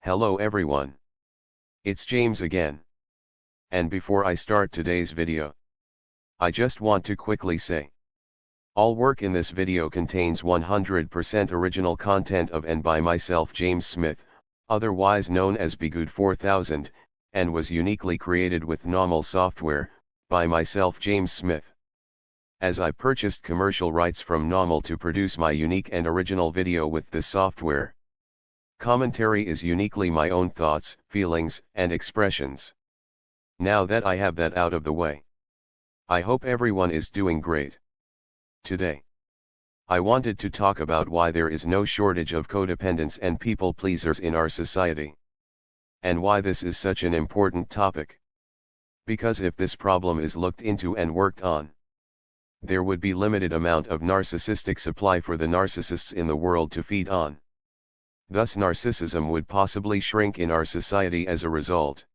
Hello everyone. It's James again. And before I start today's video, I just want to quickly say, all work in this video contains 100% original content of and by myself James Smith, otherwise known as Bgood 4000, and was uniquely created with NAWMAL software, by myself James Smith. As I purchased commercial rights from NAWMAL to produce my unique and original video with this software. Commentary is uniquely my own thoughts, feelings, and expressions. Now that I have that out of the way, I hope everyone is doing great. Today, I wanted to talk about why there is no shortage of codependents and people pleasers in our society. And why this is such an important topic. Because if this problem is looked into and worked on, there would be limited amount of narcissistic supply for the narcissists in the world to feed on. Thus narcissism would possibly shrink in our society as a result.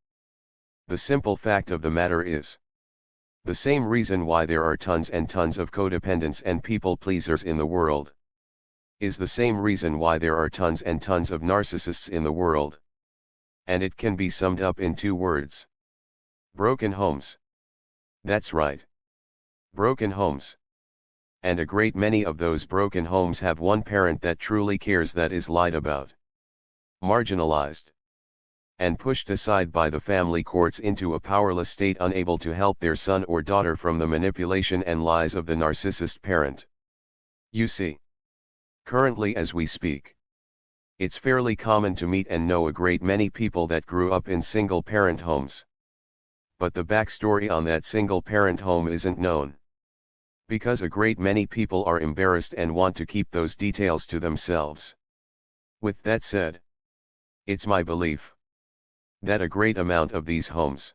The simple fact of the matter is, the same reason why there are tons and tons of codependents and people pleasers in the world, is the same reason why there are tons and tons of narcissists in the world. And it can be summed up in 2 words. Broken homes. That's right. Broken homes. And a great many of those broken homes have one parent that truly cares, that is lied about, marginalized, and pushed aside by the family courts into a powerless state, unable to help their son or daughter from the manipulation and lies of the narcissist parent. You see, currently as we speak, it's fairly common to meet and know a great many people that grew up in single-parent homes. But the backstory on that single-parent home isn't known. Because a great many people are embarrassed and want to keep those details to themselves. With that said, it's my belief that a great amount of these homes,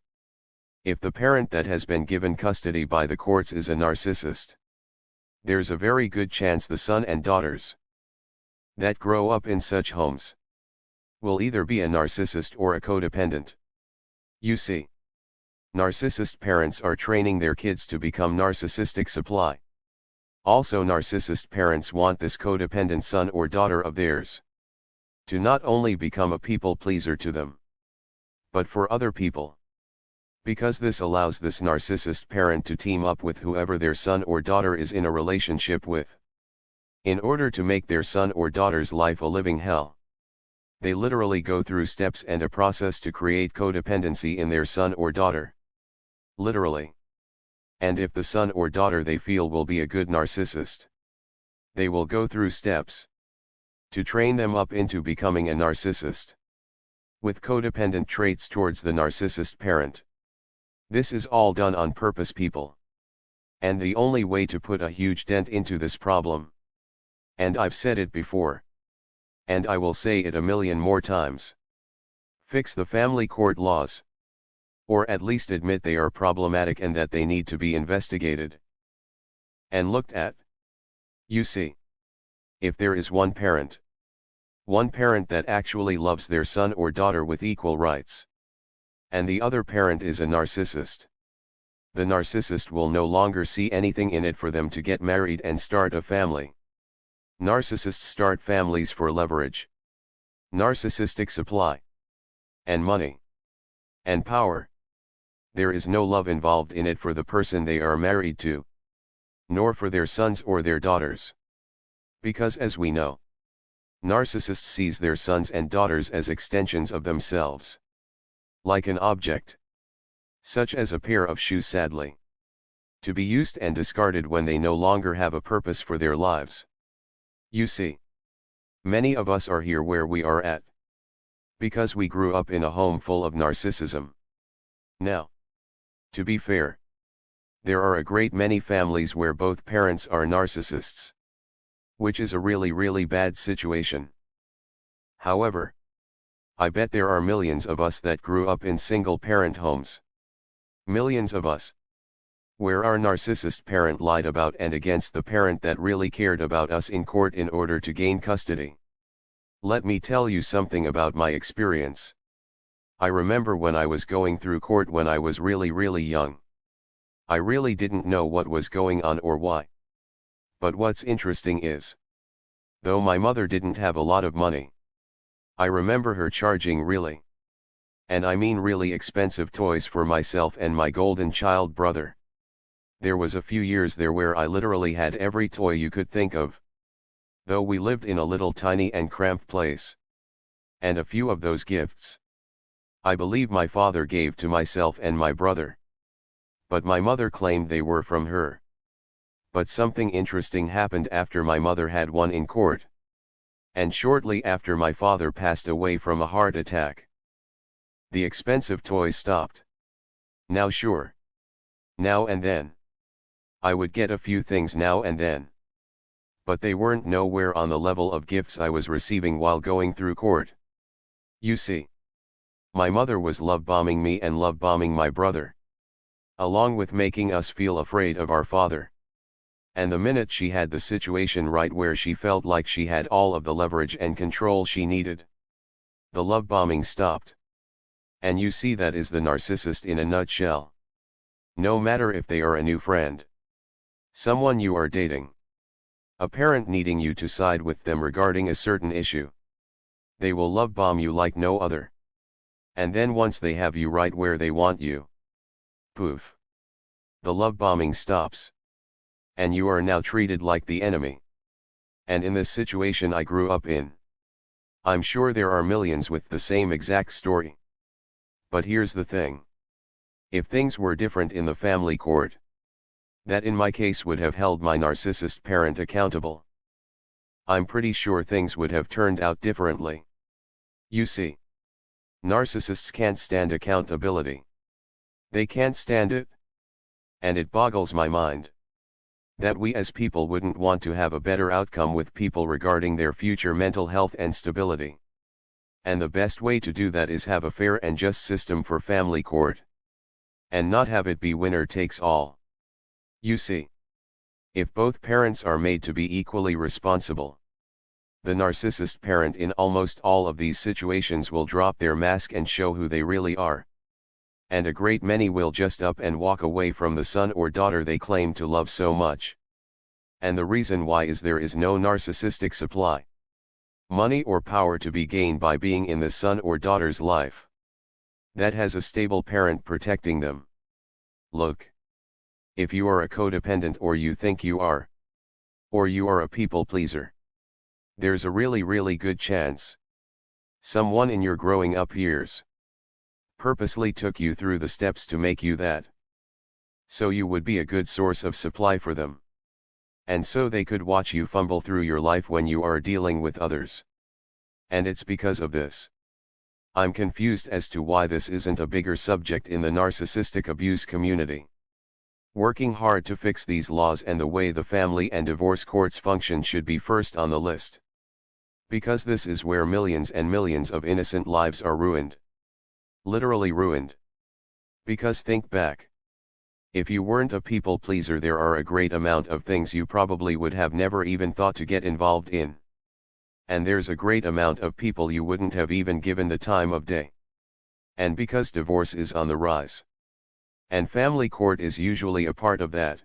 if the parent that has been given custody by the courts is a narcissist, there's a very good chance the son and daughters that grow up in such homes will either be a narcissist or a codependent. You see, narcissist parents are training their kids to become narcissistic supply. Also, narcissist parents want this codependent son or daughter of theirs to not only become a people pleaser to them, but for other people. Because this allows this narcissist parent to team up with whoever their son or daughter is in a relationship with, in order to make their son or daughter's life a living hell. They literally go through steps and a process to create codependency in their son or daughter. Literally. And if the son or daughter they feel will be a good narcissist, they will go through steps to train them up into becoming a narcissist, with codependent traits towards the narcissist parent. This is all done on purpose, people. And the only way to put a huge dent into this problem, and I've said it before, and I will say it a million more times, fix the family court laws. Or at least admit they are problematic and that they need to be investigated and looked at. You see, if there is one parent that actually loves their son or daughter with equal rights, and the other parent is a narcissist, the narcissist will no longer see anything in it for them to get married and start a family. Narcissists start families for leverage, narcissistic supply, and money, and power. There is no love involved in it for the person they are married to, nor for their sons or their daughters. Because as we know, narcissists sees their sons and daughters as extensions of themselves, like an object, such as a pair of shoes, sadly, to be used and discarded when they no longer have a purpose for their lives. You see, many of us are here where we are at, because we grew up in a home full of narcissism. Now, to be fair, there are a great many families where both parents are narcissists, which is a really bad situation. However, I bet there are millions of us that grew up in single-parent homes. Millions of us, where our narcissist parent lied about and against the parent that really cared about us in court in order to gain custody. Let me tell you something about my experience. I remember when I was going through court when I was really young. I really didn't know what was going on or why. But what's interesting is, though my mother didn't have a lot of money, I remember her charging really, and I mean really expensive toys for myself and my golden child brother. There was a few years there where I literally had every toy you could think of. Though we lived in a little tiny and cramped place. And a few of those gifts, I believe my father gave to myself and my brother. But my mother claimed they were from her. But something interesting happened after my mother had won in court. And shortly after my father passed away from a heart attack. The expensive toys stopped. Now sure. Now and then. I would get a few things now and then. But they weren't nowhere on the level of gifts I was receiving while going through court. You see. My mother was love-bombing me and love-bombing my brother. Along with making us feel afraid of our father. And the minute she had the situation right where she felt like she had all of the leverage and control she needed, the love-bombing stopped. And you see, that is the narcissist in a nutshell. No matter if they are a new friend, someone you are dating, a parent needing you to side with them regarding a certain issue, they will love-bomb you like no other. And then once they have you right where they want you, poof, the love-bombing stops. And you are now treated like the enemy. And in this situation I grew up in, I'm sure there are millions with the same exact story. But here's the thing. If things were different in the family court, that in my case would have held my narcissist parent accountable, I'm pretty sure things would have turned out differently. You see, narcissists can't stand accountability. They can't stand it. And it boggles my mind that we as people wouldn't want to have a better outcome with people regarding their future mental health and stability. And the best way to do that is have a fair and just system for family court. And not have it be winner takes all. You see, if both parents are made to be equally responsible, the narcissist parent in almost all of these situations will drop their mask and show who they really are. And a great many will just up and walk away from the son or daughter they claim to love so much. And the reason why is there is no narcissistic supply, money or power to be gained by being in the son or daughter's life that has a stable parent protecting them. Look. If you are a codependent, or you think you are, or you are a people pleaser, there's a really good chance someone in your growing up years purposely took you through the steps to make you that. So you would be a good source of supply for them. And so they could watch you fumble through your life when you are dealing with others. And it's because of this I'm confused as to why this isn't a bigger subject in the narcissistic abuse community. Working hard to fix these laws and the way the family and divorce courts function should be first on the list. Because this is where millions and millions of innocent lives are ruined. Literally ruined. Because think back. If you weren't a people pleaser, there are a great amount of things you probably would have never even thought to get involved in. And there's a great amount of people you wouldn't have even given the time of day. And because divorce is on the rise, and family court is usually a part of that,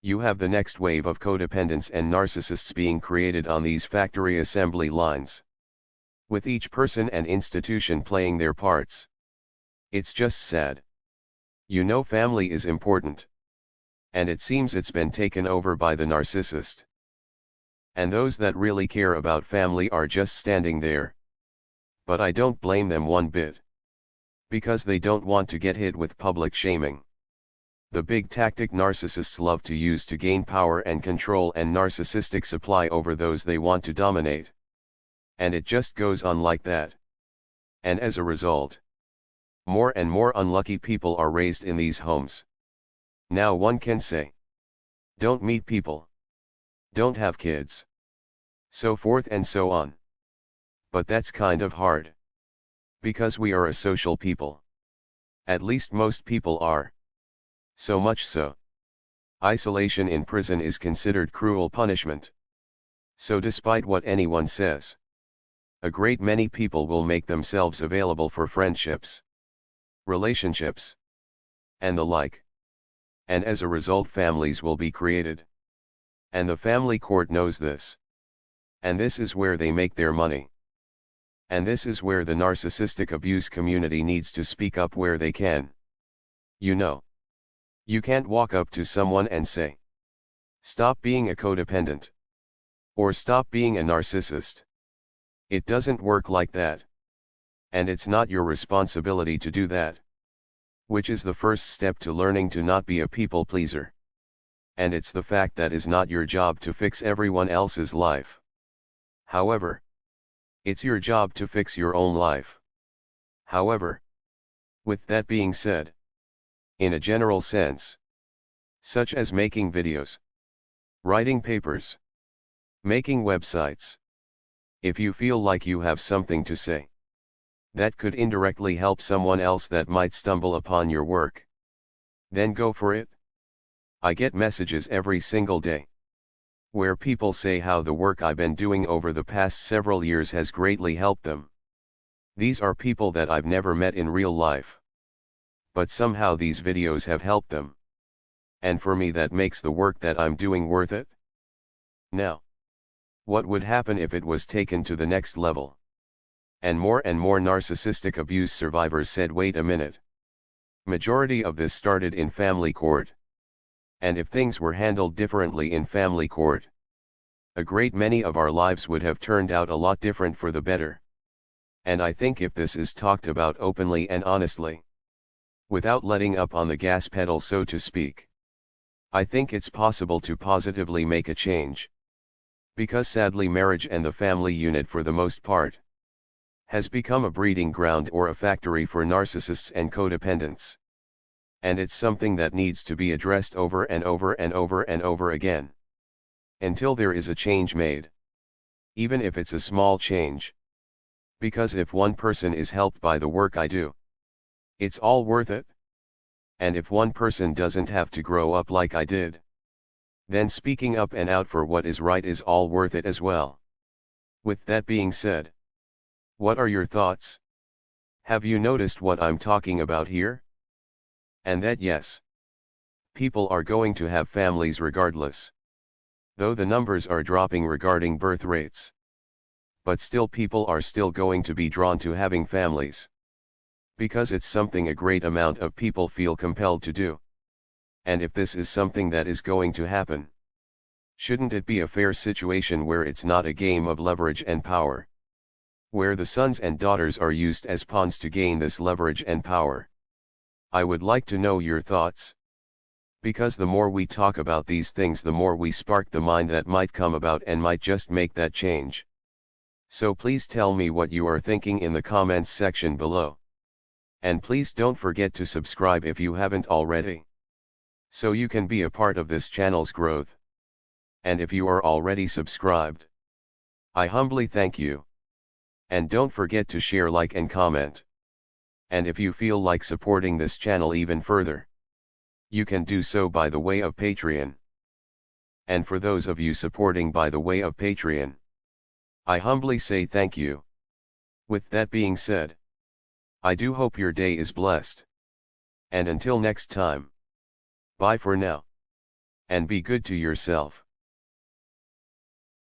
you have the next wave of codependents and narcissists being created on these factory assembly lines, with each person and institution playing their parts. It's just sad. You know, family is important. And it seems it's been taken over by the narcissist. And those that really care about family are just standing there. But I don't blame them one bit. Because they don't want to get hit with public shaming. The big tactic narcissists love to use to gain power and control and narcissistic supply over those they want to dominate. And it just goes on like that. And as a result, more and more unlucky people are raised in these homes. Now one can say, don't meet people, don't have kids, so forth and so on. But that's kind of hard. Because we are a social people. At least most people are. So much so, isolation in prison is considered cruel punishment. So despite what anyone says, a great many people will make themselves available for friendships, relationships, and the like. And as a result, families will be created. And the family court knows this. And this is where they make their money. And this is where the narcissistic abuse community needs to speak up where they can. You know, you can't walk up to someone and say, "Stop being a codependent," or "Stop being a narcissist." It doesn't work like that. And it's not your responsibility to do that. Which is the first step to learning to not be a people pleaser. And it's the fact that is not your job to fix everyone else's life. However, it's your job to fix your own life. However, with that being said, in a general sense, such as making videos, writing papers, making websites, if you feel like you have something to say that could indirectly help someone else that might stumble upon your work, then go for it. I get messages every single day where people say how the work I've been doing over the past several years has greatly helped them. These are people that I've never met in real life. But somehow these videos have helped them. And for me that makes the work that I'm doing worth it. Now, what would happen if it was taken to the next level? And more narcissistic abuse survivors said, wait a minute. Majority of this started in family court. And if things were handled differently in family court, a great many of our lives would have turned out a lot different for the better. And I think if this is talked about openly and honestly, without letting up on the gas pedal so to speak, I think it's possible to positively make a change. Because sadly marriage and the family unit for the most part has become a breeding ground or a factory for narcissists and codependents. And it's something that needs to be addressed over and over and over and over again, until there is a change made. Even if it's a small change. Because if one person is helped by the work I do, it's all worth it. And if one person doesn't have to grow up like I did, then speaking up and out for what is right is all worth it as well. With that being said, what are your thoughts? Have you noticed what I'm talking about here? And that yes, people are going to have families regardless. Though the numbers are dropping regarding birth rates. But still people are still going to be drawn to having families. Because it's something a great amount of people feel compelled to do. And if this is something that is going to happen, shouldn't it be a fair situation where it's not a game of leverage and power? Where the sons and daughters are used as pawns to gain this leverage and power. I would like to know your thoughts. Because the more we talk about these things, the more we spark the mind that might come about and might just make that change. So please tell me what you are thinking in the comments section below. And please don't forget to subscribe if you haven't already, so you can be a part of this channel's growth. And if you are already subscribed, I humbly thank you. And don't forget to share, like and comment. And if you feel like supporting this channel even further, you can do so by the way of Patreon. And for those of you supporting by the way of Patreon, I humbly say thank you. With that being said, I do hope your day is blessed. And until next time, bye for now. And be good to yourself.